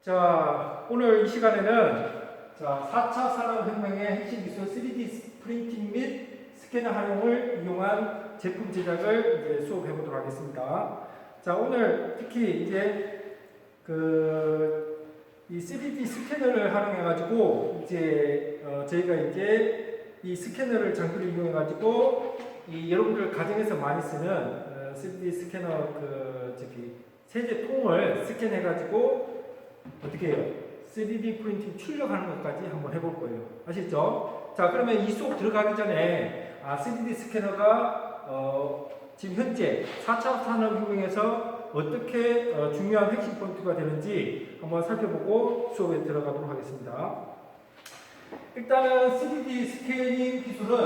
자, 오늘 이 시간에는 4차 산업혁명의 핵심 기술 3D 프린팅 및 스캐너 활용을 이용한 제품 제작을 이제 수업해 보도록 하겠습니다. 자, 오늘 특히 이제 이 3D 스캐너를 활용해 가지고 이제 저희가 이제 이 스캐너를 장비를 이용해 가지고 이 여러분들 가정에서 많이 쓰는 3D 스캐너 세제통을 스캔해 가지고 어떻게 해요? 3D 프린팅 출력하는 것까지 한번 해볼 거예요. 아시죠? 자, 그러면 이 수업 들어가기 전에 3D 스캐너가 지금 현재 4차 산업혁명에서 어떻게 중요한 핵심 포인트가 되는지 한번 살펴보고 수업에 들어가도록 하겠습니다. 일단은 3D 스캐닝 기술은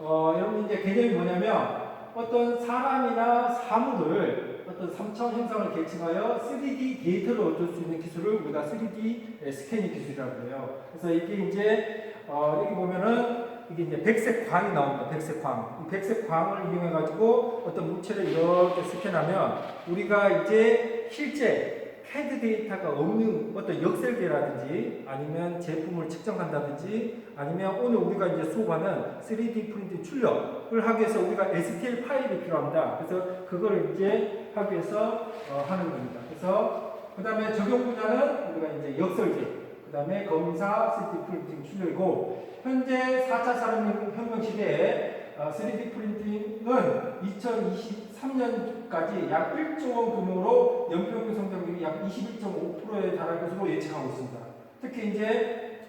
여러분 이제 개념이 뭐냐면 어떤 사람이나 사물을 어떤 3차원 형상을 계층하여 3D 데이터를 얻을 수 있는 기술을 우리가 3D 스캐닝 기술이라고 해요. 그래서 이게 이제 여기 보면은 이게 이제 백색 광이 나옵니다. 백색 광. 이 백색 광을 이용해 가지고 어떤 물체를 이렇게 스캔하면 우리가 이제 실제 CAD 데이터가 없는 어떤 역설계라든지 아니면 제품을 측정한다든지 아니면 오늘 우리가 이제 수업하는 3D 프린팅 출력을 하기 위해서 우리가 STL 파일이 필요합니다. 그래서 그걸 이제 하기 위해서 하는 겁니다. 그래서 그 다음에 적용 분야는 우리가 이제 역설계, 그 다음에 검사 3D 프린팅 출력이고 현재 4차 산업혁명 시대에 3D 프린팅은 2023년까지 약 1조 원 규모로 연평균 성장률이 약 21.5%에 달할 것으로 예측하고 있습니다. 특히 이제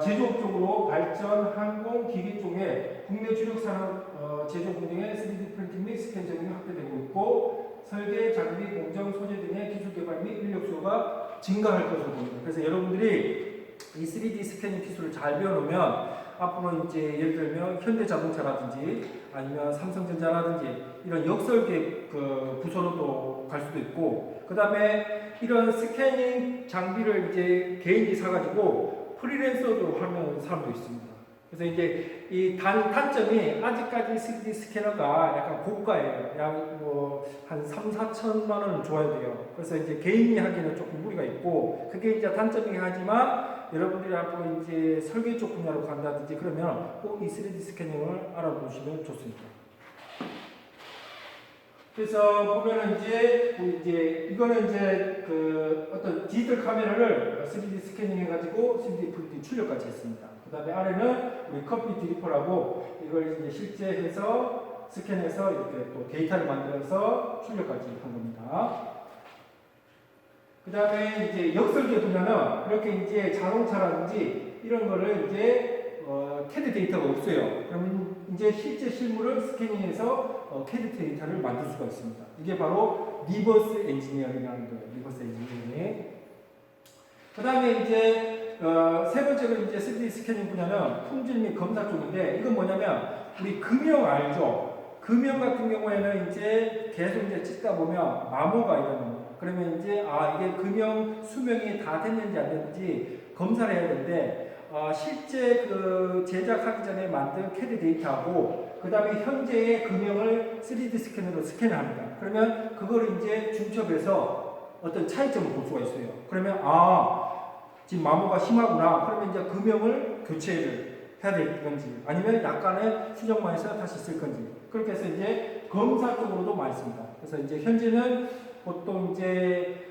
제조업 쪽으로 발전, 항공, 기계 쪽에 국내 주력 산업 제조업 분야의 3D 프린팅 및 스캔 적용이 확대되고 있고 설계, 장비, 공정, 소재 등의 기술 개발 및 인력 수요가 증가할 것으로 보입니다. 그래서 여러분들이 이 3D 스캐닝 기술을 잘 배워놓으면 앞으로 이제 예를 들면 현대자동차라든지 아니면 삼성전자라든지 이런 역설계 부서로 또 갈 수도 있고 그 다음에 이런 스캐닝 장비를 이제 개인이 사가지고 프리랜서도 하는 사람도 있습니다. 그래서 이제 이 단점이 아직까지 3D 스캐너가 약간 고가예요. 약 한 3, 4천만 원을 줘야 돼요. 그래서 이제 개인이 하기는 조금 무리가 있고 그게 이제 단점이긴 하지만 여러분들이 앞으로 이제 설계 쪽 분야로 간다든지 그러면 꼭 이 3D 스캐닝을 알아보시면 좋습니다. 그래서 보면은 이제 이거는 이제 어떤 디지털 카메라를 3D 스캐닝 해가지고 3D 프린팅 출력까지 했습니다. 그 다음에 아래는 우리 커피 드리퍼라고 이걸 이제 실제 해서 스캔해서 이렇게 또 데이터를 만들어서 출력까지 한 겁니다. 그 다음에 이제 역설계 분야는 이렇게 이제 자동차라든지 이런 거를 이제 CAD 데이터가 없어요. 그러면 이제 실제 실물을 스캐닝해서 CAD 데이터를 만들 수가 있습니다. 이게 바로 리버스 엔지니어링이라는 거예요. 리버스 엔지니어링. 그 다음에 이제 세 번째로 이제 3D 스캐닝 분야는 품질 및 검사 쪽인데 이건 뭐냐면 우리 금형 알죠? 금형 같은 경우에는 이제 계속 이제 찍다 보면 마모가 일어납니다. 그러면 이제 이게 금형 수명이 다 됐는지 안 됐는지 검사를 해야 되는데 실제 제작하기 전에 만든 CAD 데이터하고 그 다음에 현재의 금형을 3D 스캐너로 스캔을 합니다. 그러면 그거를 이제 중첩해서 어떤 차이점을 볼 수가 있어요. 그러면 지금 마모가 심하구나. 그러면 이제 금형을 교체를 해야 될 건지 아니면 약간의 수정만 해서 다시 쓸 건지 그렇게 해서 이제 검사 쪽으로도 많이 씁니다. 그래서 이제 현재는 보통 이제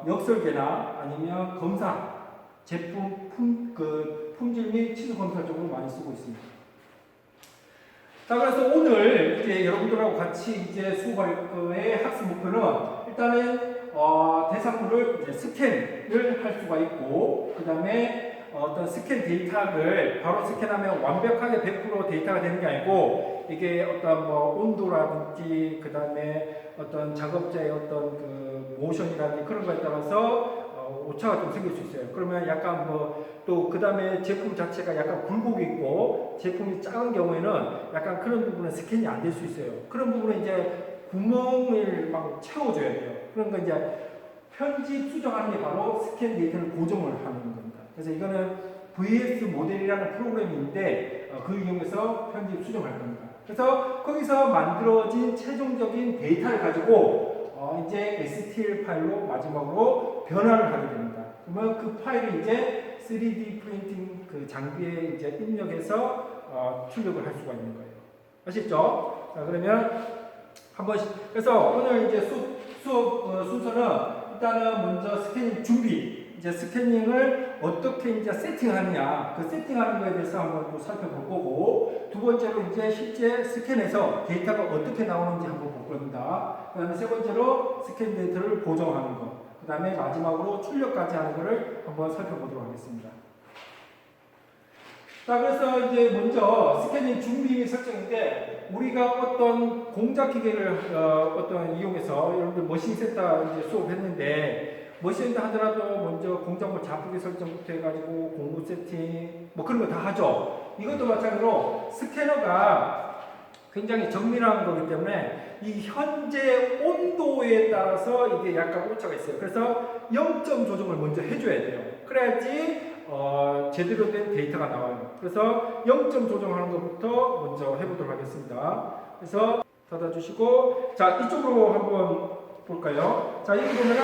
역설계나 아니면 검사 제품 품질 및 치수 검사 쪽으로 많이 쓰고 있습니다. 자, 그래서 오늘 이제 여러분들하고 같이 이제 수업할 거의 학습 목표는 일단은 대상물을 이제 스캔을 할 수가 있고 그 다음에 어떤 스캔 데이터를 바로 스캔하면 완벽하게 100% 데이터가 되는 게 아니고 이게 어떤 온도라든지 그 다음에 어떤 작업자의 어떤 모션이라든지 그런 거에 따라서 오차가 좀 생길 수 있어요. 그러면 약간 또 그 다음에 제품 자체가 약간 굴곡이 있고 제품이 작은 경우에는 약간 그런 부분은 스캔이 안 될 수 있어요. 그런 부분은 이제 구멍을 막 채워줘야 돼요. 그러니까 이제 편집 수정하는 게 바로 스캔 데이터를 고정을 하는 겁니다. 그래서 이거는 VS 모델이라는 프로그램인데 그 이용해서 편집 수정할 겁니다. 그래서 거기서 만들어진 최종적인 데이터를 가지고 이제 STL 파일로 마지막으로 변환을 하게 됩니다. 그러면 그 파일을 이제 3D 프린팅 그 장비에 이제 입력해서 출력을 할 수가 있는 거예요. 아시죠? 자, 그러면 한 번씩. 그래서 오늘 이제 수업 순서는 일단은 먼저 스캐닝 준비, 이제 스캐닝을 어떻게 이제 세팅하느냐, 그 세팅하는 거에 대해서 한번 또 살펴볼 거고, 두 번째로 이제 실제 스캔해서 데이터가 어떻게 나오는지 한번 볼 겁니다. 그 다음에 세 번째로 스캔 데이터를 보정하는 거, 그 다음에 마지막으로 출력까지 하는 거를 한번 살펴보도록 하겠습니다. 자, 그래서 이제 먼저 스캐닝 준비 설정인데, 우리가 어떤 공작 기계를 이용해서 여러분들 머신 센터 이제 수업했는데, 머신 센터 하더라도 먼저 공작물 자폭의 설정부터 해가지고 공구 세팅 뭐 그런 거 다 하죠. 이것도 마찬가지로 스캐너가 굉장히 정밀한 거기 때문에 이 현재 온도에 따라서 이게 약간 오차가 있어요. 그래서 0점 조정을 먼저 해줘야 돼요. 그래야지 제대로 된 데이터가 나와요. 그래서 0점 조정하는 것부터 먼저 해보도록 하겠습니다. 그래서 닫아주시고, 자, 이쪽으로 한번 볼까요? 자, 여기 보면은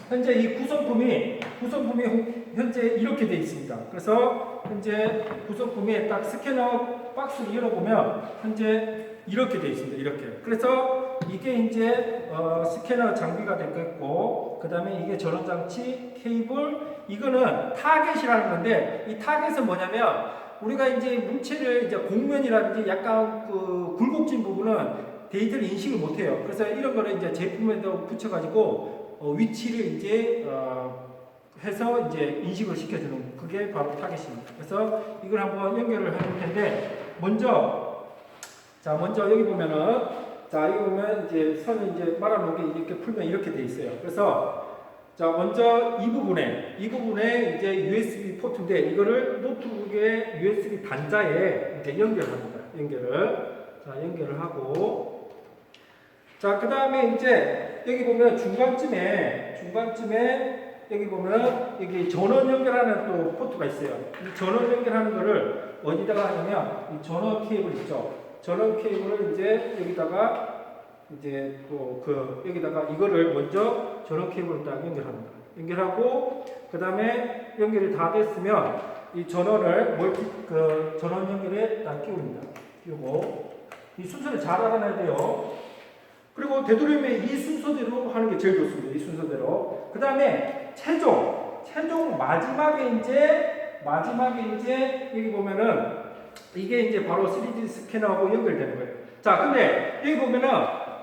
현재 이 구성품이 현재 이렇게 되어 있습니다. 그래서 현재 구성품이 딱 스캐너 박스를 열어보면 현재 이렇게 되어 있습니다. 이렇게. 그래서 이게 이제 스캐너 장비가 되겠고, 그 다음에 이게 전원장치, 케이블, 이거는 타겟이라는 건데, 이 타겟은 뭐냐면 우리가 이제 물체를 이제 공면이라든지 약간 그 굴곡진 부분은 데이터를 인식을 못해요. 그래서 이런 거를 이제 제품에도 붙여가지고 위치를 이제 해서 이제 인식을 시켜주는, 그게 바로 타겟입니다. 그래서 이걸 한번 연결을 할 텐데, 먼저 여기 보면은, 자, 여기 보면 이제 선을 이제 말아놓은 게 이렇게 풀면 이렇게 돼 있어요. 그래서 자, 먼저 이 부분에 이제 USB 포트인데, 이거를 노트북의 USB 단자에 이제 연결합니다. 연결을 하고, 자, 그 다음에 이제 여기 보면 중간쯤에 여기 보면 여기 전원 연결하는 또 포트가 있어요. 이 전원 연결하는 거를 어디다가 하냐면 이 전원 케이블 있죠. 전원 케이블을 이제 여기다가 이제 또 여기다가 이거를 먼저 전원 케이블을 딱 연결합니다. 연결하고, 그 다음에 연결이 다 됐으면 이 전원을 전원 연결에 딱 끼웁니다. 끼우고, 이 순서를 잘 알아놔야 돼요. 그리고 되도록이면 이 순서대로 하는 게 제일 좋습니다. 이 순서대로. 그 다음에 최종 마지막에 이제 여기 보면은 이게 이제 바로 3D 스캐너하고 연결되는 거예요. 자, 근데 여기 보면은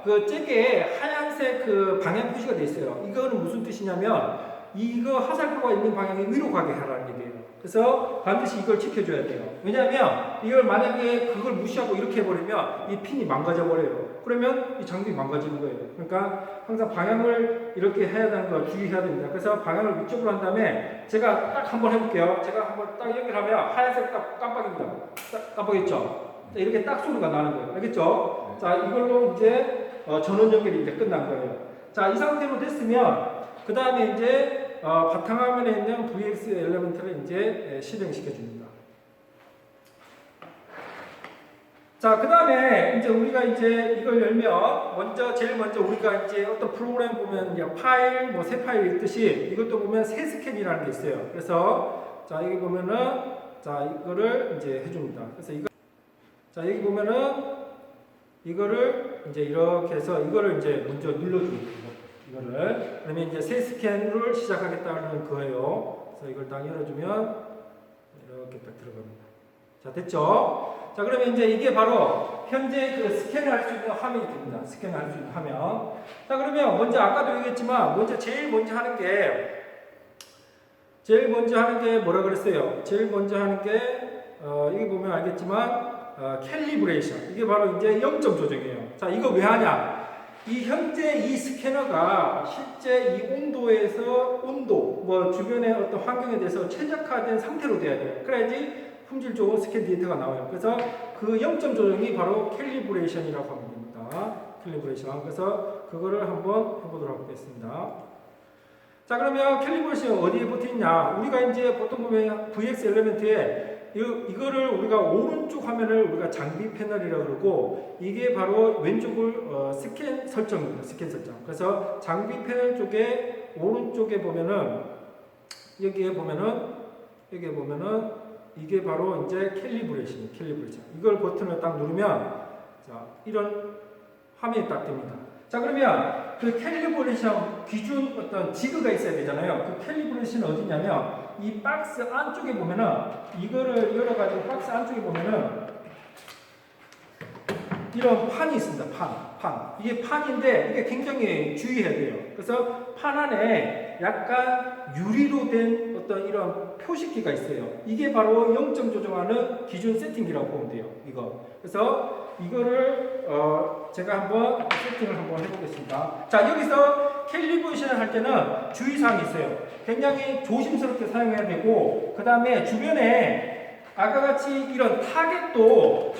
그 잭에 하얀색 그 방향 표시가 돼 있어요. 이거는 무슨 뜻이냐면 이거 화살표가 있는 방향이 위로 가게 하라는 얘기예요. 그래서 반드시 이걸 지켜줘야 돼요. 왜냐하면 이걸 만약에 그걸 무시하고 이렇게 해버리면 이 핀이 망가져 버려요. 그러면 이 장비 망가지는 거예요. 그러니까 항상 방향을 이렇게 해야 되는 걸 주의해야 됩니다. 그래서 방향을 위쪽으로 한 다음에 제가 딱 한번 해볼게요. 제가 한번 딱 연결하면 하얀색 딱 깜빡입니다. 깜빡했죠? 이렇게 딱 소리가 나는 거예요. 알겠죠? 자, 이걸로 이제 전원 연결이 이제 끝난 거예요. 자, 이 상태로 됐으면 그 다음에 이제 바탕화면에 있는 VX 엘리먼트를 이제 실행시켜 줍니다. 자, 그 다음에 이제 우리가 이제 이걸 열면 제일 먼저 우리가 이제 어떤 프로그램 보면 이제 파일, 뭐 새 파일 있듯이 이것도 보면 새 스캔이라는 게 있어요. 그래서 자, 여기 보면은 자, 이거를 이제 해줍니다. 그래서 자, 여기 보면은 이거를 이제 이렇게 해서 이거를 이제 먼저 눌러줍니다. 이거를. 그러면 이제 새 스캔을 시작하겠다는 거예요. 그래서 이걸 딱 열어주면 이렇게 딱 들어갑니다. 자, 됐죠? 자, 그러면 이제 이게 바로 현재 그 스캔을 할 수 있는 화면이 됩니다. 스캔을 할 수 있는 화면. 자, 그러면 먼저 아까도 얘기했지만 제일 먼저 하는 게 뭐라 그랬어요? 제일 먼저 하는 게 여기 보면 알겠지만 캘리브레이션. 이게 바로 이제 0점 조정이에요. 자, 이거 왜 하냐? 이 현재 이 스캐너가 실제 이 온도에서 뭐 주변의 어떤 환경에 대해서 최적화된 상태로 돼야 돼요. 그래야지 품질 좋은 스캔 데이터가 나와요. 그래서 그 0점 조정이 바로 캘리브레이션이라고 하면 됩니다. 캘리브레이션. 그래서 그거를 한번 해보도록 하겠습니다. 자, 그러면 캘리브레이션 어디에 붙어 있냐? 우리가 이제 보통 보면 VX 엘리먼트에 이거를 우리가 오른쪽 화면을 우리가 장비 패널이라고 그러고 이게 바로 왼쪽을 스캔 설정입니다. 스캔 설정. 그래서 장비 패널 쪽에 오른쪽에 보면은 여기에 보면은 이게 바로 이제 캘리브레이션. 이걸 버튼을 딱 누르면 자 이런 화면이 딱 뜹니다. 자 그러면 그 캘리브레이션 기준 어떤 지그가 있어야 되잖아요. 그 캘리브레이션은 어디냐면 이 박스 안쪽에 보면은 이거를 열어가지고 박스 안쪽에 보면은 이런 판이 있습니다. 판. 이게 판인데 이게 굉장히 주의해야 돼요. 그래서 판 안에 약간 유리로 된 어떤 이런 표식기가 있어요. 이게 바로 0점 조정하는 기준 세팅기라고 보면 돼요. 이거. 그래서 이거를 제가 한번 세팅을 한번 해보겠습니다. 자 여기서 캘리브레이션을 할 때는 주의사항이 있어요. 굉장히 조심스럽게 사용해야 되고 그 다음에 주변에 아까 같이 이런 타겟도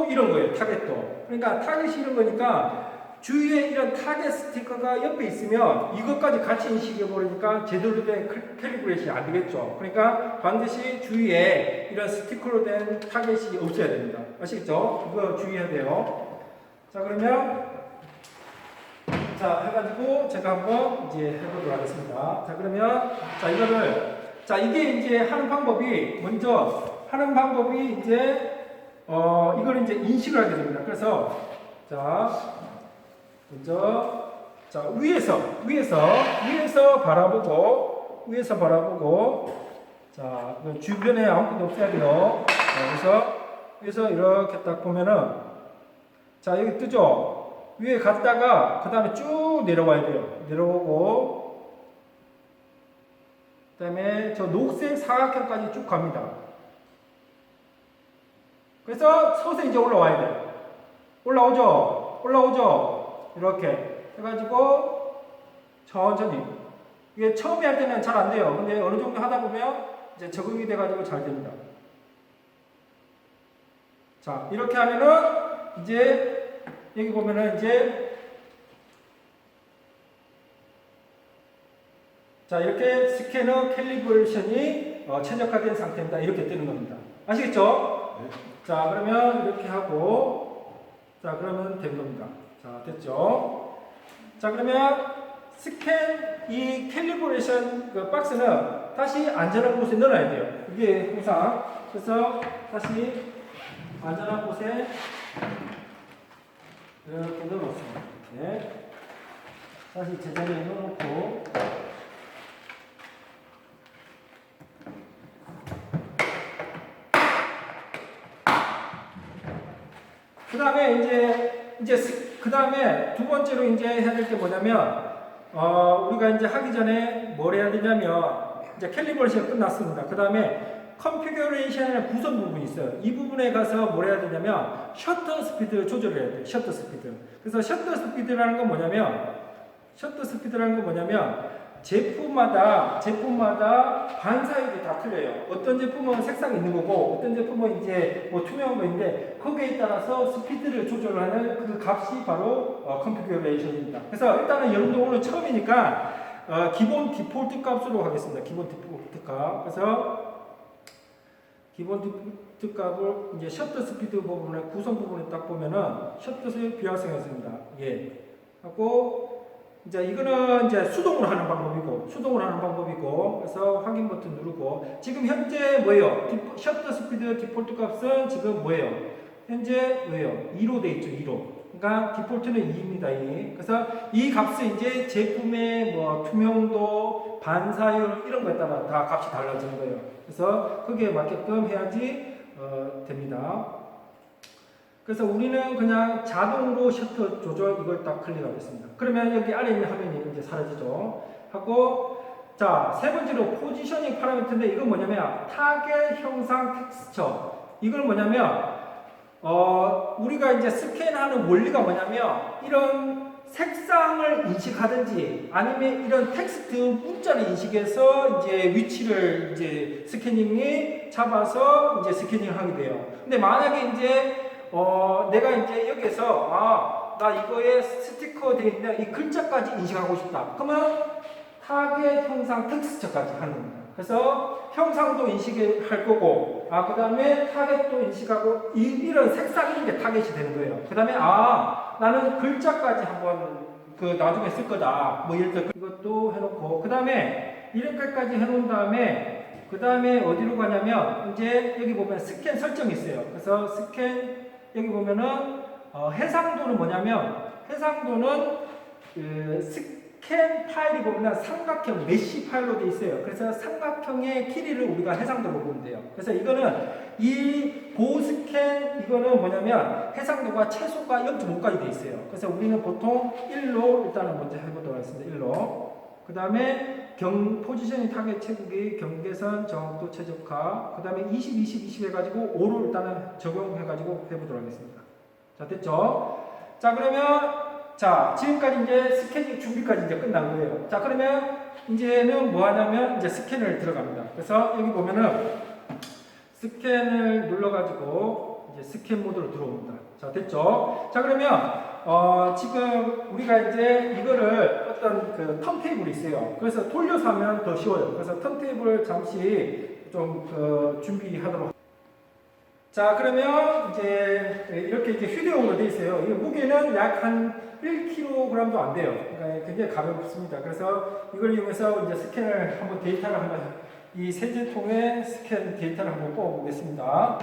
이런 거예요. 타겟도. 그러니까 타겟이 이런 거니까 주위에 이런 타겟 스티커가 옆에 있으면 이것까지 같이 인식해 버리니까 제대로 된 캘리브레이션이 안 되겠죠. 그러니까 반드시 주위에 이런 스티커로 된 타겟이 없어야 됩니다. 아시겠죠? 이거 주의해야 돼요. 자 그러면 자 해가지고 제가 한번 이제 해보도록 하겠습니다. 자 그러면 자 이거를 자 이게 이제 하는 방법이 먼저 하는 방법이 이제 이걸 이제 인식을 하게 됩니다. 그래서 자 먼저 자 위에서 바라보고 자 주변에 아무것도 없어야 돼요. 자, 그래서 이렇게 딱 보면은 자 여기 뜨죠. 위에 갔다가 그 다음에 쭉 내려와야 돼요. 내려오고 그 다음에 저 녹색 사각형까지 쭉 갑니다. 그래서 서서히 이제 올라와야 돼요. 올라오죠. 이렇게 해가지고 천천히. 이게 처음에 할 때는 잘 안 돼요. 근데 어느 정도 하다 보면 이제 적응이 돼가지고 잘 됩니다. 자, 이렇게 하면은 이제 여기 보면은 이제 자 이렇게 스캐너 캘리브레이션이 최적화된 상태입니다. 이렇게 뜨는 겁니다. 아시겠죠? 네. 자 그러면 이렇게 하고 자 그러면 된 겁니다. 자 됐죠? 자 그러면 스캔 이 캘리브레이션 그 박스는 다시 안전한 곳에 넣어야 돼요. 이게 항상 그래서 다시 안전한 곳에 이렇게 넣어놓습니다. 이렇게 다시 제자리에 넣어놓고 그 다음에 이제 그 다음에 두 번째로 이제 해야 될 게 뭐냐면 우리가 이제 하기 전에 뭘 해야 되냐면 이제 캘리브레이션 끝났습니다. 그 다음에 컨피규레이션의 구성 부분이 있어요. 이 부분에 가서 뭘 해야 되냐면 셔터 스피드 조절을 해야 돼요. 셔터 스피드. 그래서 셔터 스피드라는 건 뭐냐면 제품마다 반사율이 다 틀려요. 어떤 제품은 색상이 있는 거고 어떤 제품은 이제 뭐 투명한 거 있는데 거기에 따라서 스피드를 조절하는 그 값이 바로 컨피규레이션입니다. 그래서 일단은 여러분들 오늘 처음이니까 기본 디폴트 값으로 하겠습니다. 기본 디폴트 값. 그래서 기본 디폴트 값을 이제 셔터 스피드 부분에 구성 부분에 딱 보면은 셔터의 비활성했습니다. 예. 하고 이제 이거는 이제 수동으로 하는 방법이고 그래서 확인 버튼 누르고 지금 현재 뭐예요? 셔터 스피드 디폴트 값은 지금 뭐예요? 현재 뭐예요? 2로 돼 있죠. 2로. 그러니까 디폴트는 2입니다. 2. 그래서 이 값은 이제 제품의 뭐 투명도, 반사율 이런 거에 따라 다 값이 달라지는 거예요. 그래서 거기에 맞게끔 해야지 됩니다. 그래서 우리는 그냥 자동으로 셔터 조절 이걸 딱 클릭하겠습니다. 그러면 여기 아래 있는 화면이 이제 사라지죠. 하고 자, 세 번째로 포지셔닝 파라미터인데 이건 뭐냐면 타겟 형상 텍스처. 이걸 뭐냐면 우리가 이제 스캔하는 원리가 뭐냐면 이런 색상을 인식하든지 아니면 이런 텍스트 문자를 인식해서 이제 위치를 이제 스캐닝이 잡아서 이제 스캐닝을 하게 돼요. 근데 만약에 이제 내가 이제 여기서 나 이거에 스티커 되어 있는 이 글자까지 인식하고 싶다. 그러면 타겟 형상 텍스처까지 하는 겁니다. 그래서 형상도 인식할 거고, 그 다음에 타겟도 인식하고, 이런 색상인 게 타겟이 되는 거예요. 그 다음에, 나는 글자까지 한번 나중에 쓸 거다. 뭐 예를 들어 이것도 해놓고, 그 다음에 이렇게까지 해놓은 다음에, 그 다음에 어디로 가냐면, 이제 여기 보면 스캔 설정이 있어요. 그래서 스캔, 여기 보면은, 해상도는 뭐냐면, 해상도는 스캔 파일이 보면 삼각형 메쉬 파일로 되어 있어요. 그래서 삼각형의 길이를 우리가 해상도로 보면 돼요. 그래서 이거는 이 고스캔 이거는 뭐냐면 해상도가 최소가 0.5까지 되어 있어요. 그래서 우리는 보통 1로 일단은 먼저 해보도록 하겠습니다. 1로. 그 다음에 포지셔닝 타겟 채우기, 경계선, 정확도 최적화. 그 다음에 20, 20, 20 해가지고 5로 일단은 적용해가지고 해보도록 하겠습니다. 자, 됐죠? 자, 그러면 지금까지 이제 스캐닝 준비까지 이제 끝난 거예요. 자, 그러면 이제는 뭐 하냐면 이제 스캔을 들어갑니다. 그래서 여기 보면은 스캔을 눌러가지고 이제 스캔 모드로 들어옵니다. 자, 됐죠? 자, 그러면 지금 우리가 이제 이거를 어떤 턴테이블이 있어요. 그래서 돌려서 하면 더 쉬워요. 그래서 턴테이블을 잠시 좀 준비하도록. 자, 그러면 이제 이렇게 휴대용으로 되어 있어요. 이 무게는 약 한 1kg도 안 돼요. 그러니까 굉장히 가볍습니다. 그래서 이걸 이용해서 이제 스캔을 한번 데이터를 이 세제통에 스캔 데이터를 한번 뽑아보겠습니다.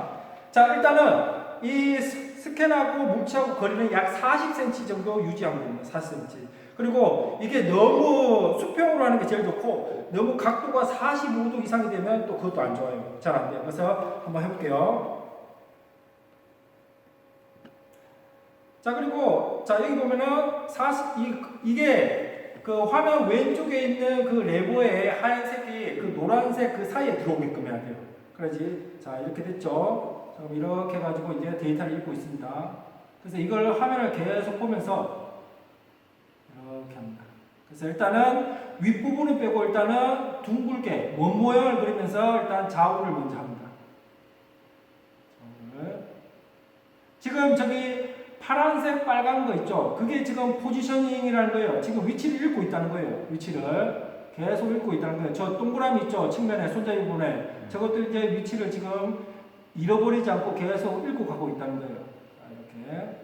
자, 일단은 이 스캔하고 물체하고 거리는 약 40cm 정도 유지하면 됩니다. 40cm. 그리고 이게 너무 수평으로 하는 게 제일 좋고, 너무 각도가 45도 이상이 되면 또 그것도 안 좋아요. 잘 안 돼요. 그래서 한번 해볼게요. 자, 그리고 여기 보면은 이게 화면 왼쪽에 있는 그 레버에 하얀색이 노란색 사이에 들어오게끔 해야 돼요. 그러지. 자, 이렇게 됐죠. 자, 그럼 이렇게 해가지고 이제 데이터를 읽고 있습니다. 그래서 이걸 화면을 계속 보면서 이렇게 합니다. 그래서 일단은 윗부분을 빼고 일단은 둥글게 원 모양을 그리면서 일단 좌우를 먼저 합니다. 지금 저기 파란색 빨간 거 있죠? 그게 지금 포지셔닝이라는 거예요. 지금 위치를 읽고 있다는 거예요. 위치를 계속 읽고 있다는 거예요. 저 동그라미 있죠? 측면에 손잡이 부분에 저것도 이제 위치를 지금 잃어버리지 않고 계속 읽고 가고 있다는 거예요. 자, 이렇게.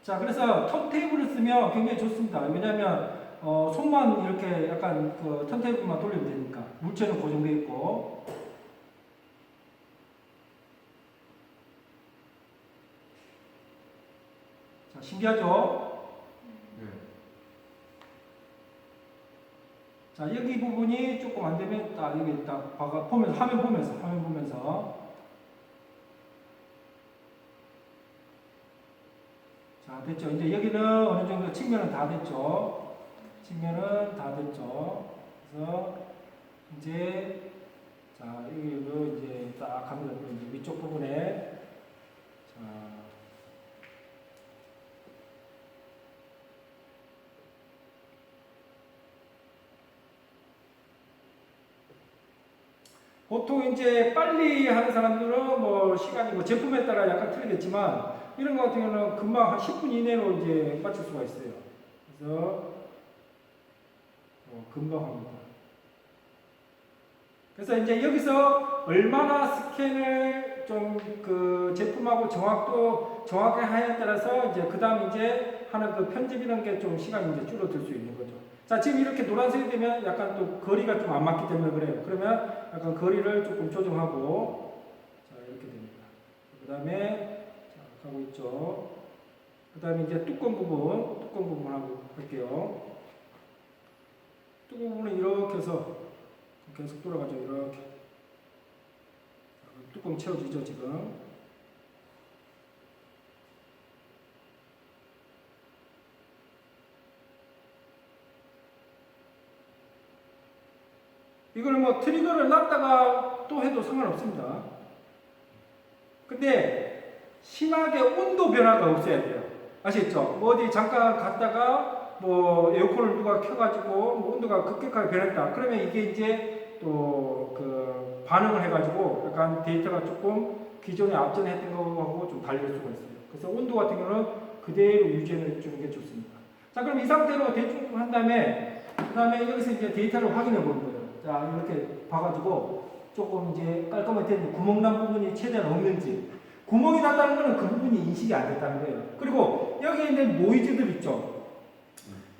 자, 그래서 턴테이블을 쓰면 굉장히 좋습니다. 왜냐하면 손만 이렇게 약간 턴테이블만 돌리면 되니까. 물체는 고정되어 있고. 자, 신기하죠? 네. 자, 여기 부분이 조금 안 되면 딱 여기 딱 보면서 화면 보면서. 자, 됐죠? 이제 여기는 어느 정도 측면은 다 됐죠? 측면은 다 됐죠? 그래서 이제 여기도 이제 딱 갑니다. 이제 위쪽 부분에 보통 이제 빨리 하는 사람들은 뭐 시간이 뭐 제품에 따라 약간 틀리겠지만 이런 거 같은 경우는 금방 한 10분 이내로 이제 마칠 수가 있어요. 그래서 금방 합니다. 그래서 이제 여기서 얼마나 스캔을 좀 제품하고 정확하게 하냐에 따라서 이제 그 다음 이제 하는 편집 이런 게 좀 시간이 이제 줄어들 수 있는 거죠. 자, 지금 이렇게 노란색이 되면 약간 또 거리가 좀 안 맞기 때문에 그래요. 그러면 약간 거리를 조금 조정하고, 자, 이렇게 됩니다. 그 다음에, 하고 있죠. 그 다음에 이제 뚜껑 부분 하고 할게요. 뚜껑 부분은 이렇게 해서 계속 돌아가죠. 이렇게. 뚜껑 채워지죠, 지금. 이거는 뭐 트리거를 놨다가 또 해도 상관없습니다. 근데 심하게 온도 변화가 없어야 돼요. 아시겠죠? 뭐 어디 잠깐 갔다가 뭐 에어컨을 누가 켜가지고 뭐 온도가 급격하게 변했다. 그러면 이게 이제 또 반응을 해가지고 약간 데이터가 조금 기존에 앞전에 했던 거하고 좀 다를 수가 있어요. 그래서 온도 같은 경우는 그대로 유지해 주는 게 좋습니다. 자, 그럼 이 상태로 대충 한 다음에, 그 다음에 여기서 이제 데이터를 확인해 보는 거예요. 자, 이렇게 봐가지고 조금 이제 깔끔하게 된 구멍 난 부분이 최대한 없는지. 구멍이 났다는 거는 그 부분이 인식이 안 됐다는 거예요. 그리고 여기 있는 노이즈들 있죠.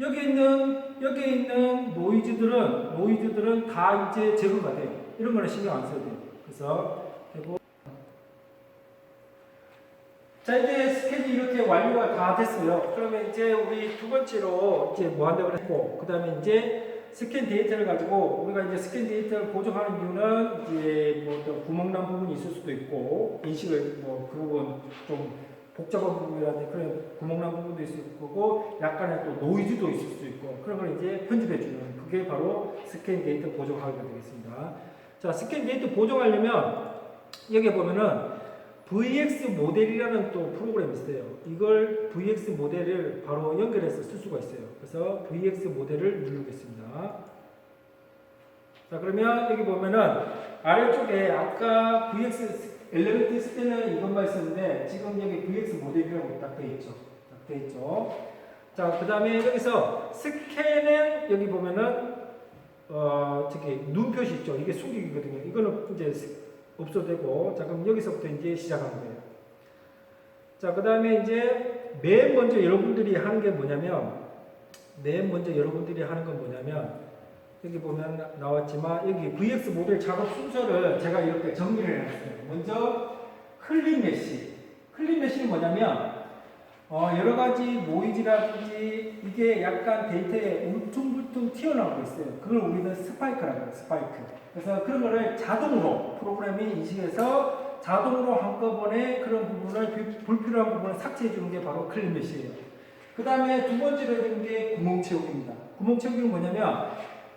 여기 있는 노이즈들은 다 이제 제거가 돼요. 이런 거는 신경 안 써도 돼요. 그래서 되고. 자, 이제 스캔이 이렇게 완료가 다 됐어요. 그러면 이제 우리 두 번째로 이제 뭐 한다고 했고, 그 다음에 이제 스캔 데이터를 가지고 우리가 이제 스캔 데이터를 보정하는 이유는 이제 뭐 또 구멍 난 부분이 있을 수도 있고, 인식을 뭐 그 부분 좀 복잡한 부분이라든지 그런 구멍 난 부분도 있을 거고, 약간의 또 노이즈도 있을 수 있고, 그런 걸 이제 편집해주는 그게 바로 스캔 데이터 보정하기가 되겠습니다. 자, 스캔 데이터 보정하려면 여기 보면은 VX 모델이라는 또 프로그램이 있어요. 이걸 VX 모델을 바로 연결해서 쓸 수가 있어요. 그래서 VX 모델을 누르겠습니다. 자, 그러면 여기 보면은 아래쪽에 아까 VX 엘리멘트 있을 때는 이것만 있었는데 지금 여기 VX 모델이라고 딱 되어 있죠. 딱 되어 있죠. 자, 그 다음에 여기서 스캔은 여기 보면은 저기 눈 표시 있죠. 이게 숨기기거든요. 이거는 이제 없어도 되고, 자, 그럼 여기서부터 이제 시작하는 거예요. 자, 그 다음에 이제 맨 먼저 여러분들이 하는 게 뭐냐면, 여기 보면 나왔지만, 여기 VX 모델 작업 순서를 제가 이렇게 정리를 해놨어요. 먼저, 클린 메시. 클린 메시는 뭐냐면, 여러 가지 노이즈라든지 이게 약간 데이터에 울퉁불퉁 튀어나오고 있어요. 그걸 우리는 스파이크라고 해요. 스파이크. 그래서 그런 거를 자동으로 프로그램이 인식해서 자동으로 한꺼번에 그런 부분을 불필요한 부분을 삭제해 주는 게 바로 클린 메시예요. 그 다음에 두 번째로 해주는 게 구멍 채우기입니다. 구멍 채우기는 뭐냐면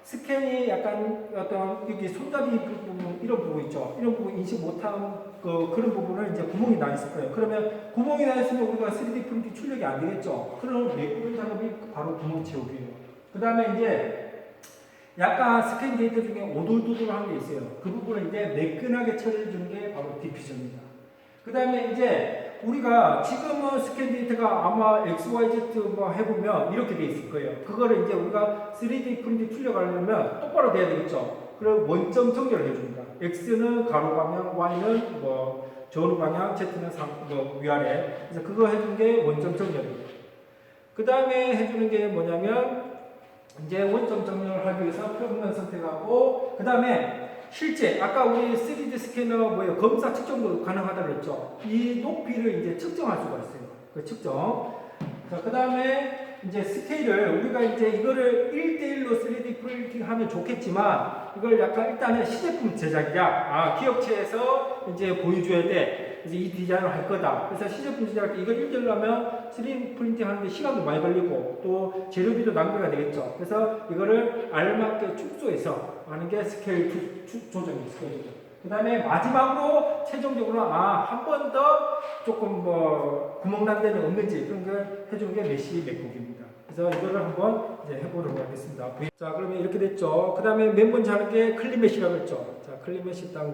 스캔이 약간 어떤 여기 손잡이 부분 이런 부분 있죠. 이런 부분 인식 못한 그런 부분을 이제 구멍이 나 있을 거예요. 그러면 구멍이 나 있으면 우리가 3D 프린팅 출력이 안 되겠죠. 그럼 메꾸는 작업이 바로 구멍 채우기예요. 그 다음에 이제 약간 스캔 데이터 중에 오돌도돌한 게 있어요. 그 부분을 이제 매끈하게 처리해 주는 게 바로 디퓨저입니다. 그 다음에 이제 우리가 지금은 스캔 데이터가 아마 XYZ 뭐 해보면 이렇게 돼 있을 거예요. 그거를 이제 우리가 3D 프린팅 출력하려면 똑바로 돼야 되겠죠. 그리고 원점 정렬을 해줍니다. X는 가로 방향, Y는 뭐 전후 방향, Z는 위아래. 그래서 그거 해주는 게 원점 정렬입니다. 그 다음에 해주는 게 뭐냐면 이제 원점 정렬을 하기 위해서 평면 선택하고, 그 다음에 실제 아까 우리 3D 스캐너 뭐예요? 검사 측정도 가능하다고 그랬죠. 이 높이를 이제 측정할 수가 있어요. 그 측정. 자, 그 다음에 이제 스케일을 우리가 이제 이거를 1대1로 3D 프린팅 하면 좋겠지만, 이걸 약간 일단은 시제품 제작이야. 기업체에서 이제 보여줘야 돼. 그래서 이 디자인을 할 거다. 그래서 시제품 제작할 때 이걸 1대1로 하면 3D 프린팅 하는데 시간도 많이 걸리고 또 재료비도 낭비가 되겠죠. 그래서 이거를 알맞게 축소해서 하는 게 스케일 조정이 스케일. 그 다음에 마지막으로 최종적으로 한 번 더 조금 뭐 구멍 난 데는 없는지 그런 걸 해주는 게 메시 메꾸기입니다. 그래서 이거를 한번 이제 해보도록 하겠습니다. 자, 그러면 이렇게 됐죠. 그 다음에 맨 먼저 하는 게 클린 메시라고 했죠. 자, 클린 메시 딱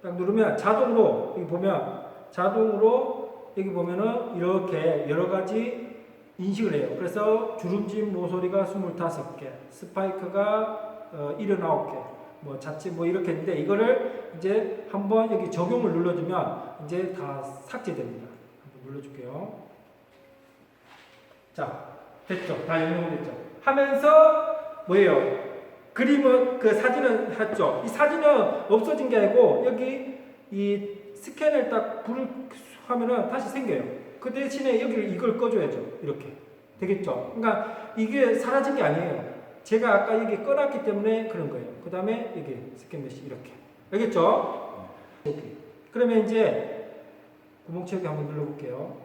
누르면 자동으로 여기 보면 자동으로 여기 보면은 이렇게 여러 가지 인식을 해요. 그래서 주름진 모서리가 25개, 스파이크가 79개, 뭐 자칫 뭐 이렇게 했는데 이거를 이제 한번 여기 적용을 눌러주면 이제 다 삭제됩니다. 한번 눌러줄게요. 자, 됐죠? 다 영영됐죠? 하면서 뭐예요? 그림은 그 사진은 했죠. 이 사진은 없어진 게 아니고 여기 이 스캔을 딱 불을 하면은 다시 생겨요. 그 대신에 여기를 이걸 꺼줘야죠. 이렇게 되겠죠. 그러니까 이게 사라진 게 아니에요. 제가 아까 여기 꺼놨기 때문에 그런 거예요. 그 다음에 여기 스캔 메시 이렇게. 알겠죠? 그러면 이제 구멍 채우기 한번 눌러볼게요.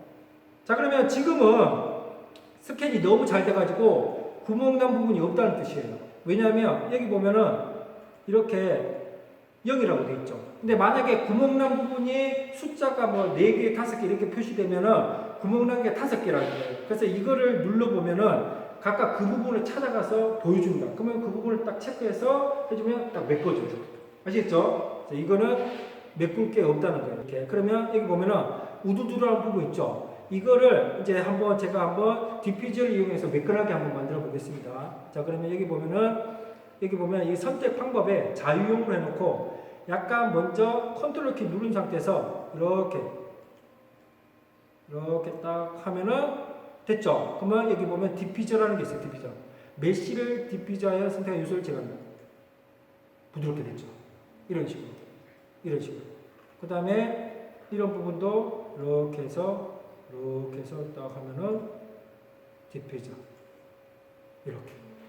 자, 그러면 지금은 스캔이 너무 잘 돼가지고 구멍 난 부분이 없다는 뜻이에요. 왜냐하면 여기 보면은 이렇게 0이라고 되어 있죠. 근데 만약에 구멍 난 부분이 숫자가 뭐 4개, 5개 이렇게 표시되면은 구멍 난 게 5개라는 거예요. 그래서 이거를 눌러보면은 각각 그 부분을 찾아가서 보여줍니다. 그러면 그 부분을 딱 체크해서 해주면 딱 메꿔줘요. 아시겠죠? 자, 이거는 메꿀 게 없다는 거예요. 이렇게. 그러면 여기 보면은 우두두라는 부분 있죠. 이거를 이제 제가 한번 디퓨저를 이용해서 매끈하게 한번 만들어 보겠습니다. 자, 그러면 여기 보면 이 선택 방법에 자유용으로 해놓고 약간 먼저 컨트롤 키 누른 상태에서 이렇게 딱 하면은 됐죠. 그러면 여기 보면 디퓨저라는 게 있어요. 디퓨저. 메쉬를 디퓨저하여 선택한 요소를 제거한다. 부드럽게 됐죠. 이런 식으로. 그 다음에 이런 부분도 이렇게 해서 딱 하면은 디퓨저.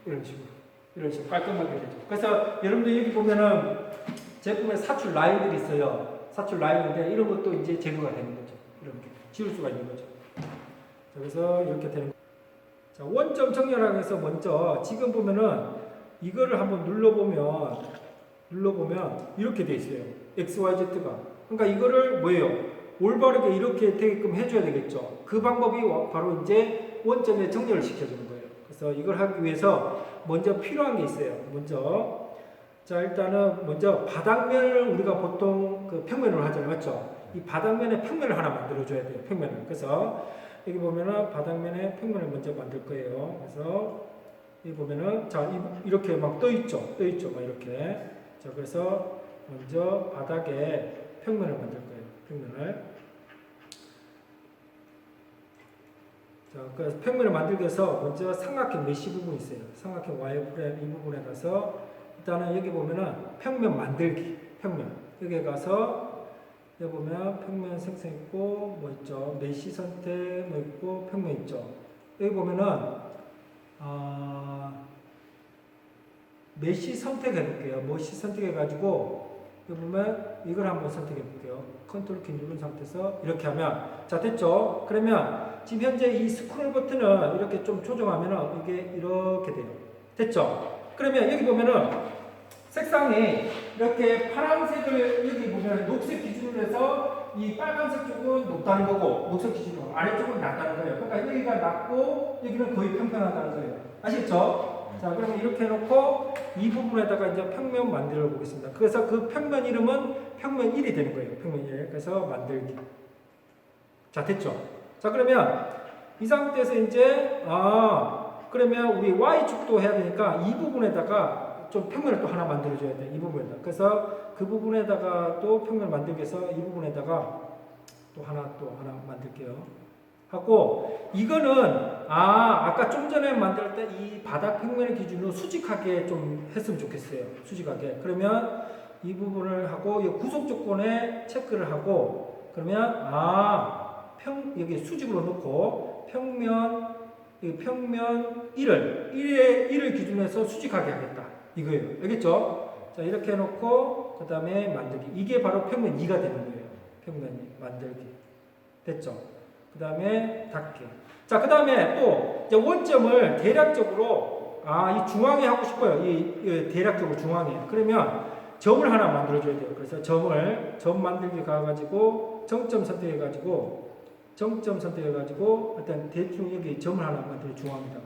이런 식으로 깔끔하게 되죠. 그래서 여러분들 여기 보면은 제품에 사출 라인들이 있어요. 사출 라인인데 이런 것도 이제 제거가 되는 거죠. 이렇게 지울 수가 있는 거죠. 자, 그래서 이렇게 되는. 자, 원점 정렬하기 위해서 먼저 지금 보면은 이거를 한번 눌러보면 이렇게 돼 있어요. XYZ가. 그러니까 이거를 올바르게 이렇게 되게끔 해줘야 되겠죠. 그 방법이 바로 이제 원점에 정렬을 시켜주는 거예요. 그래서 이걸 하기 위해서 먼저 필요한 게 있어요. 자, 일단은 먼저 바닥면을 우리가 보통 그 평면으로 하잖아요. 맞죠? 이 바닥면에 평면을 하나 만들어줘야 돼요. 평면을. 그래서 여기 보면은 바닥면에 평면을 먼저 만들 거예요. 그래서 여기 보면은 자, 이렇게 막 떠있죠. 막 이렇게. 자, 그래서 먼저 바닥에 평면을 만들 거예요. 평면을. 자, 그래서 평면을 만들기 위해서 먼저 삼각형 메쉬 부분이 있어요. 삼각형 와이어프레임 이 부분에 가서 일단은 여기 보면은 평면 만들기. 여기에 가서 여기 보면 평면 생성 있고 뭐 있죠. 메쉬 선택 뭐 있고 평면 있죠. 여기 보면은 메쉬 선택해 볼게요. 메쉬 선택해 가지고 여기 보면 이걸 한번 선택해 볼게요. 컨트롤 키 누른 상태에서 이렇게 하면 자, 됐죠? 그러면 지금 현재 이 스크롤 버튼을 이렇게 좀 조정하면은 이게 이렇게 돼요. 됐죠? 그러면 여기 보면은 색상이 이렇게 파란색을 여기 보면 녹색 기준으로 해서 이 빨간색 쪽은 높다는 거고 녹색 기준으로 아래쪽은 낮다는 거예요. 그러니까 여기가 낮고 여기는 거의 평평하다는 거예요. 아시겠죠? 자, 그러면 이렇게 해놓고 이 부분에다가 이제 평면 만들어 보겠습니다. 그래서 그 평면 이름은 평면 1이 되는 거예요. 평면 1. 그래서 만들기. 자, 됐죠? 자, 그러면 이 상태에서 이제 그러면 우리 Y축도 해야 되니까 이 부분에다가 좀 평면을 또 하나 만들어줘야 돼. 이 부분에다. 그래서 그 부분에다가 또 평면을 만들기 위해서 이 부분에다가 또 하나 만들게요. 하고 이거는 아까 좀 전에 만들 때 이 바닥 평면을 기준으로 수직하게 좀 했으면 좋겠어요. 수직하게. 그러면 이 부분을 하고 이 구속 조건에 체크를 하고 그러면 여기 수직으로 놓고 평면 1을 기준으로 해서 수직하게 하겠다. 이거예요. 알겠죠? 자, 이렇게 해놓고 그 다음에 만들기. 이게 바로 평면 2가 되는 거예요. 평면 2 만들기. 됐죠? 그 다음에 닫기. 자, 그 다음에 또 이제 원점을 대략적으로 이 중앙에 하고 싶어요. 이 대략적으로 중앙에. 그러면 점을 하나 만들어줘야 돼요. 그래서 점 만들기 가가지고 정점 선택해가지고 일단 대충 여기 점을 하나 만들어 중앙에다가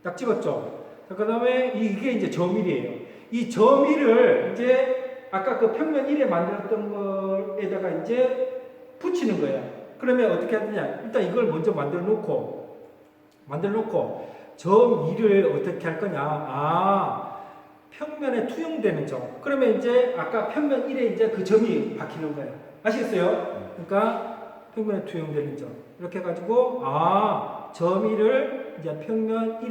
딱 찍었죠. 자, 그 다음에 이게 이제 점1이에요. 이 점1을 이제 아까 그 평면 1에 만들었던 거에다가 이제 붙이는 거예요. 그러면 어떻게 하느냐? 일단 이걸 먼저 만들어 놓고 점 2를 어떻게 할 거냐? 평면에 투영되는 점. 그러면 이제 아까 평면 1에 이제 그 점이 박히는 거예요. 아시겠어요? 그러니까 평면에 투영되는 점. 이렇게 해가지고 점 1을 이제 평면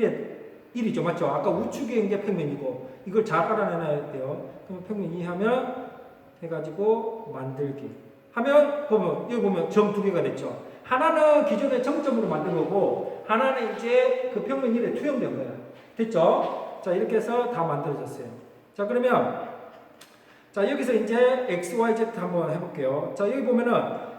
1이죠, 맞죠? 아까 우측에 이제 평면이고 이걸 잘 알아내놔야 돼요. 그러면 평면 2 하면 해가지고 만들기. 하면 여기 보면 점 2개가 됐죠. 하나는 기존의 정점으로 만든 거고 하나는 이제 그 평면 1에 투영된 거야. 됐죠? 자, 이렇게 해서 다 만들어졌어요. 자, 그러면 자, 여기서 이제 XYZ 한번 해볼게요. 자, 여기 보면은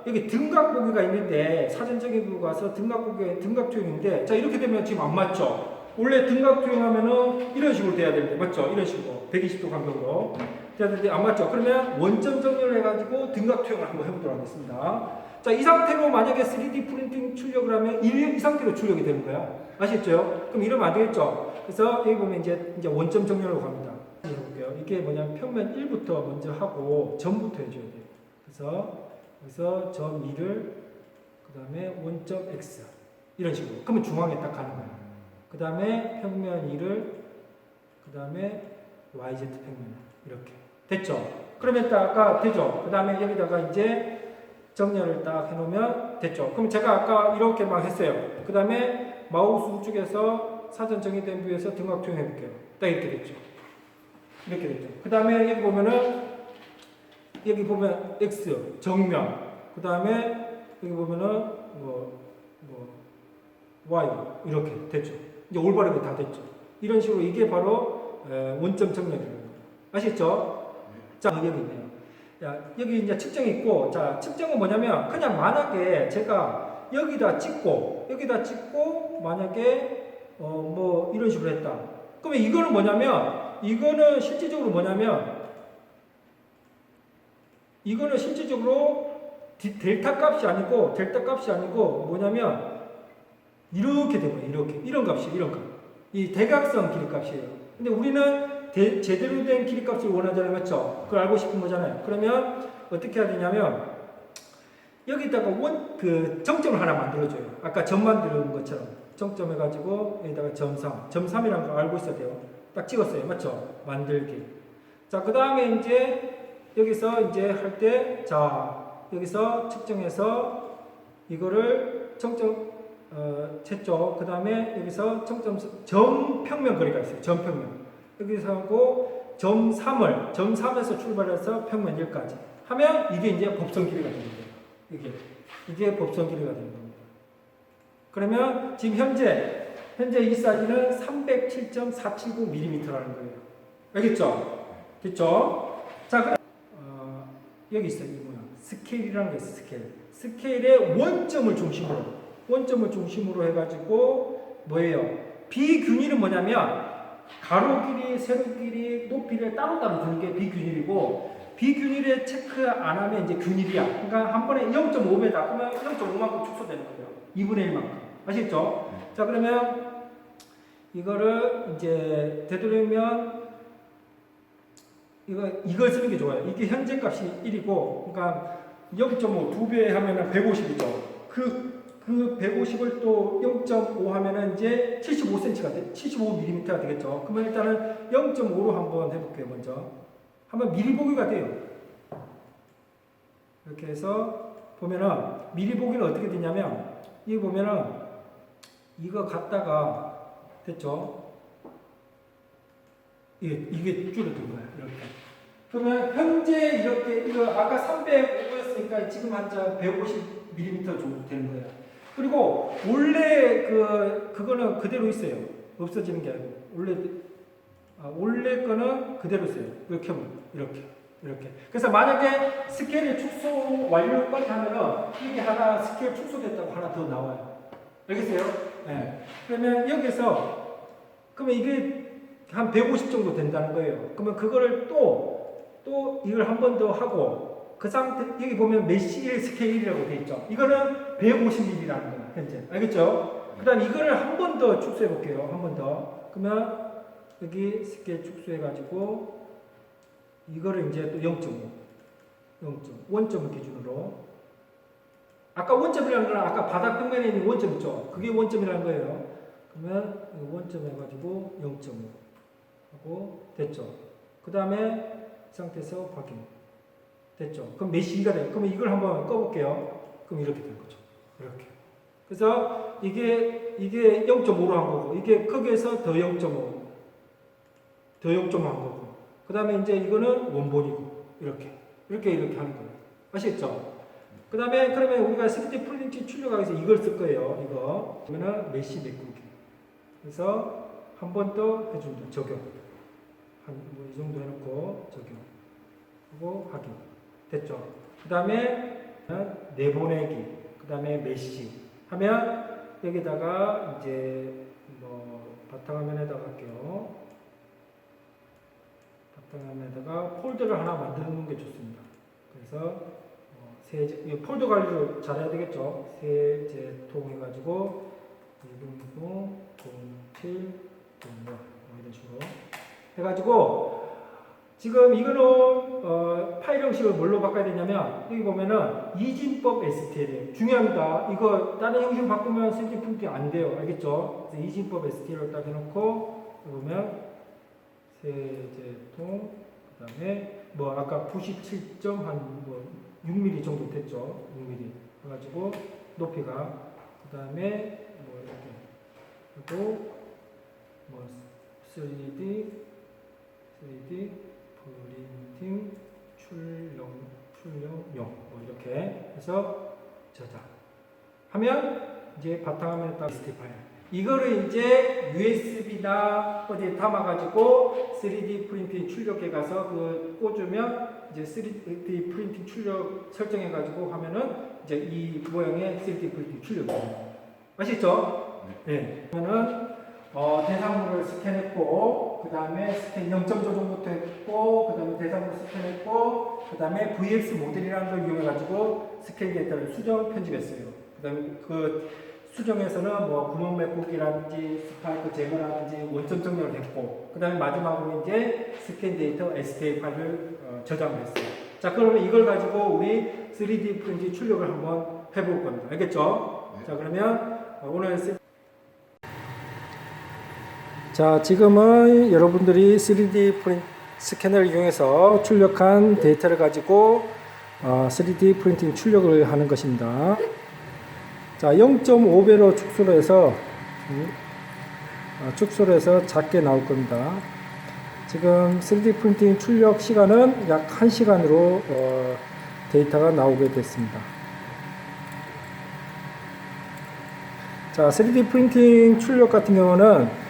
여기 등각 보기가 있는데 사전적인 부분 가서 등각 투영인데 자, 이렇게 되면 지금 안 맞죠? 원래 등각 투영하면은 이런 식으로 돼야 되는데 맞죠? 이런 식으로 120도 간격으로 돼야 되는데 안 맞죠? 그러면 원점 정렬을 해가지고 등각 투영을 한번 해보도록 하겠습니다. 자, 이 상태로 만약에 3D 프린팅 출력을 하면 이 상태로 출력이 되는 거야. 아시겠죠? 그럼 이러면 안 되겠죠? 그래서 여기 보면 이제 원점 정렬로 갑니다. 해볼게요. 이게 뭐냐면 평면 1부터 먼저 하고 점부터 해줘야 돼요. 그래서 여기서 점 2를 그 다음에 원점 x 이런 식으로. 그러면 중앙에 딱 가는 거야. 그 다음에 평면 2를 그 다음에 yz 평면 이렇게 됐죠. 그러면 딱 아까 되죠. 그 다음에 여기다가 이제 정렬을 딱 해놓으면 됐죠. 그럼 제가 아까 이렇게 막 했어요. 그 다음에 마우스 우측에서 사전 정의된 뷰에서 등각 투영해 볼게요. 딱 이렇게 됐죠. 이렇게 됐죠. 그 다음에 여기 보면은 여기 보면 x 정면. 그 다음에 여기 보면은 y 이렇게 됐죠. 이제 올바르게 다 됐죠. 이런 식으로 이게 바로 원점 정렬이라는 거예요. 아시겠죠? 자 여기 있네요. 자, 여기 이제 측정이 있고, 자, 측정은 뭐냐면, 그냥 만약에 제가 여기다 찍고, 만약에, 이런 식으로 했다. 그러면 이거는 뭐냐면, 이거는 실질적으로 델타 값이 아니고, 뭐냐면, 이렇게 된 거예요. 이렇게. 이런 값. 이 대각선 길이 값이에요. 근데 우리는 제대로 된 길이 값을 원하잖아요. 맞죠? 그걸 알고 싶은 거잖아요. 그러면 어떻게 해야 되냐면 여기다가 정점을 하나 만들어줘요. 아까 점 만드는 것처럼 정점 해가지고 여기다가 점 3이라는 걸 알고 있어야 돼요. 딱 찍었어요. 맞죠? 만들기. 자, 그 다음에 이제 여기서 이제 할 때, 자, 여기서 측정해서 이거를 챘죠. 그 다음에 여기서 점 평면 거리가 있어요. 점 평면. 여기서 하고 점 3에서 출발해서 평면 1까지 하면 이게 이제 법선 길이가 되는 거예요. 이게 법선 길이가 되는 겁니다. 그러면 지금 현재 이 사진은 307.479mm라는 거예요. 알겠죠? 됐죠? 자, 여기 있어요. 이 모양. 스케일이라는 게 있어요. 스케일의 원점을 중심으로 해가지고 뭐예요? 비균일은 뭐냐면 가로 길이, 세로 길이, 높이를 따로따로 두는 게 비균일이고, 비균일에 체크 안 하면 이제 균일이야. 그러니까 한 번에 0.5배다. 그러면 0.5만큼 축소되는 거예요. 2분의 1만큼. 아시겠죠? 자, 그러면 이거를 이제 되도록이면 이걸 쓰는 게 좋아요. 이게 현재 값이 1이고, 그러니까 0.5, 2배 하면은 150이죠. 그 150을 또 0.5 하면은 이제 75mm가 되겠죠. 그러면 일단은 0.5로 한번 해볼게요. 먼저 한번 미리 보기가 돼요. 이렇게 해서 보면은 미리 보기는 어떻게 되냐면, 여기 보면은 이거 갖다가 됐죠. 이게 줄어든 거야. 이렇게. 그러면 현재 이거 아까 305였으니까 지금 한자 150mm 정도 되는 거예요. 그리고 원래 그거는 그대로 있어요. 없어지는 게 아니고 원래 거는 그대로 있어요. 이렇게 하면 이렇게. 그래서 만약에 스케일 축소 완료까지 하면은 이게 하나 스케일 축소됐다고 하나 더 나와요. 알겠어요? 네. 그러면 여기서 그러면 이게 한 150 정도 된다는 거예요. 그러면 그거를 또 이걸 한 번 더 하고, 그 상태, 여기 보면 메시 1 스케일이라고 되어 있죠. 이거는 150mm라는 거예요, 현재. 알겠죠? 그 다음 이거를 한 번 더 축소해 볼게요. 한 번 더. 그러면 여기 스케일 축소해가지고, 이거를 이제 또 0.5. 원점을 기준으로. 아까 원점이라는 건 아까 바닥 평면에 있는 원점 있죠? 그게 원점이라는 거예요. 그러면 원점 해가지고 0.5 하고, 됐죠? 그 다음에 이 상태에서 확인. 됐죠? 그럼 메시가 돼요. 그럼 이걸 한번 꺼볼게요. 그럼 이렇게 된 거죠. 이렇게. 그래서 이게 0.5로 한 거고, 이게 거기에서 더 0.5 한 거고, 그 다음에 이제 이거는 원본이고, 이렇게 하는 거예요. 아시겠죠? 그 다음에 그러면 우리가 3D 프린팅 출력하기 위해서 이걸 쓸 거예요. 이거. 그러면은 메시 메꾸기. 그래서 한 번 더 해줍니다. 적용. 이 정도 해놓고 적용. 하고 확인. 됐죠? 그 다음에 내보내기, 그 다음에 메시 하면 여기다가 이제 바탕화면에다가 할게요. 바탕화면에다가 폴더를 하나 만드는 게 좋습니다. 그래서 폴더 관리를 잘해야 되겠죠? 세제통 해가지고 206, 07, 06 이런 식으로 해가지고 지금 이거는 파일 형식을 뭘로 바꿔야 되냐면 여기 보면은 이진법 STL이에요. 중요합니다. 이거 다른 형식 바꾸면 3D 프린팅 안 돼요. 알겠죠? 그래서 이진법 STL을 딱 해놓고 보면 세제통 그다음에 뭐 아까 97.한 6mm 정도 됐죠. 6mm 해가지고 높이가 그다음에 뭐 이렇게 그리고 뭐 3D 프린팅 출력용 뭐 이렇게 해서 저장 하면 이제 바탕화면에 딱 SD 파일 이거를 이제 USB나 어디에 담아가지고 3D 프린팅 출력해 가서 그 꽂으면 이제 3D 프린팅 출력 설정해가지고 하면은 이제 이 모양의 3D 프린팅 출력이 됩니다. 아시죠? 네. 그러면은 대상물을 스캔했고, 그 다음에 스캔 0점 조정부터 했고, 그 다음에 대상물을 스캔했고, 그 다음에 VX 모델이라는 걸 이용해가지고 스캔 데이터를 수정, 편집했어요. 그 다음에 그 수정에서는 뭐 구멍 메꾸기라든지 스파이크 제거라든지 원점 정렬을 했고, 그 다음에 마지막으로 이제 스캔 데이터 STL 파일을 저장을 했어요. 자, 그러면 이걸 가지고 우리 3D 프린팅 출력을 한번 해볼 겁니다. 알겠죠? 네. 자, 그러면 오늘 자, 지금은 여러분들이 3D 스캐너를 이용해서 출력한 데이터를 가지고 3D 프린팅 출력을 하는 것입니다. 자, 0.5배로 축소를 해서 작게 나올 겁니다. 지금 3D 프린팅 출력 시간은 약 1시간으로 데이터가 나오게 됐습니다. 자, 3D 프린팅 출력 같은 경우는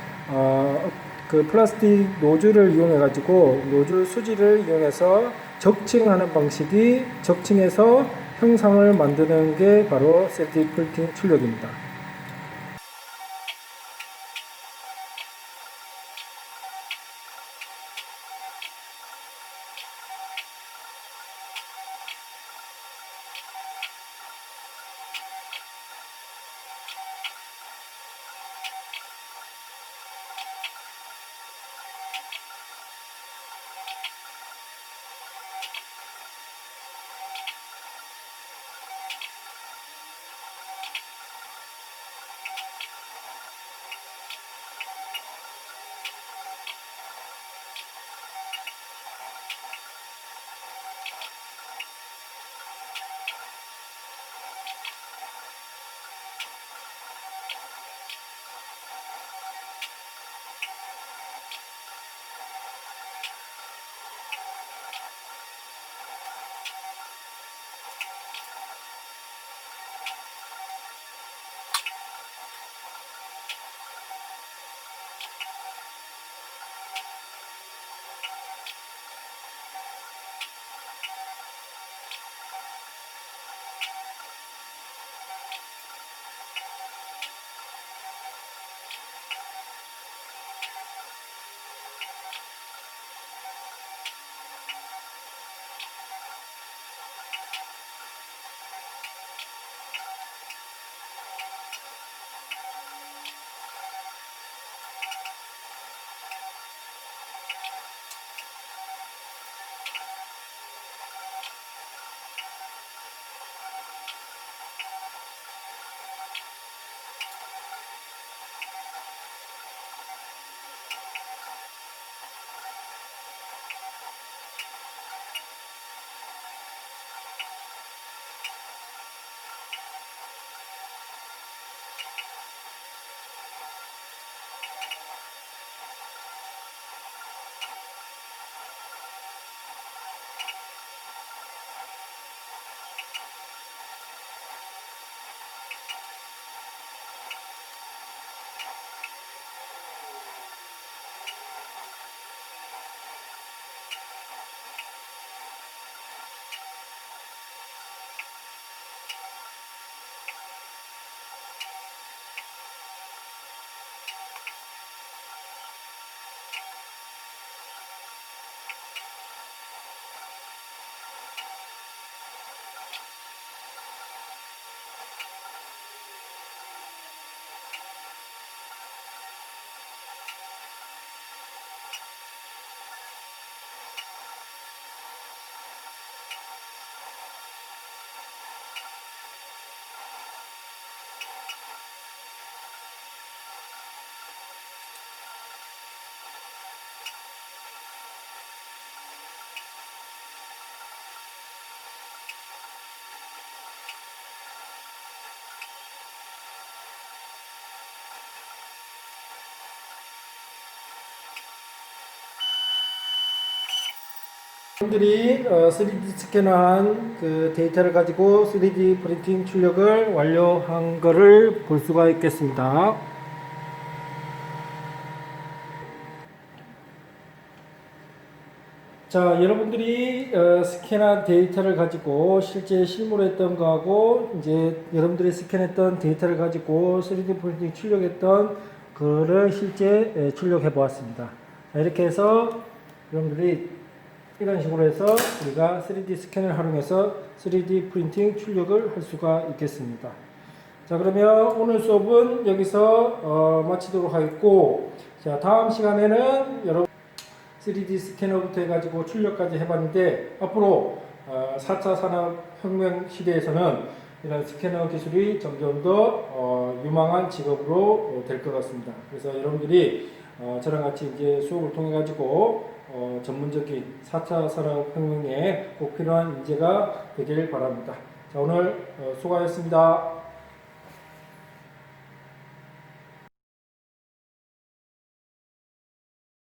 그 플라스틱 노즐을 이용해 가지고 노즐 수지를 이용해서 적층하는 방식이 적층해서 형상을 만드는 게 바로 3D 프린팅 출력입니다. 여러분들이 3D 스캐너한 그 데이터를 가지고 3D 프린팅 출력을 완료한 것을 볼 수가 있겠습니다. 자, 여러분들이 스캔한 데이터를 가지고 실제 실물했던 거하고 이제 여러분들이 스캔했던 데이터를 가지고 3D 프린팅 출력했던 그거를 실제 출력해 보았습니다. 자, 이렇게 해서 여러분들이 이런 식으로 해서 우리가 3D 스캔을 활용해서 3D 프린팅 출력을 할 수가 있겠습니다. 자, 그러면 오늘 수업은 여기서 마치도록 하겠고, 자, 다음 시간에는 여러분 3D 스캐너부터 해가지고 출력까지 해봤는데 앞으로 4차 산업혁명 시대에서는 이런 스캐너 기술이 점점 더 유망한 직업으로 될 것 같습니다. 그래서 여러분들이 저랑 같이 이제 수업을 통해 가지고 전문적인 4차 산업혁명에 꼭 필요한 인재가 되길 바랍니다. 자, 오늘 수고하셨습니다.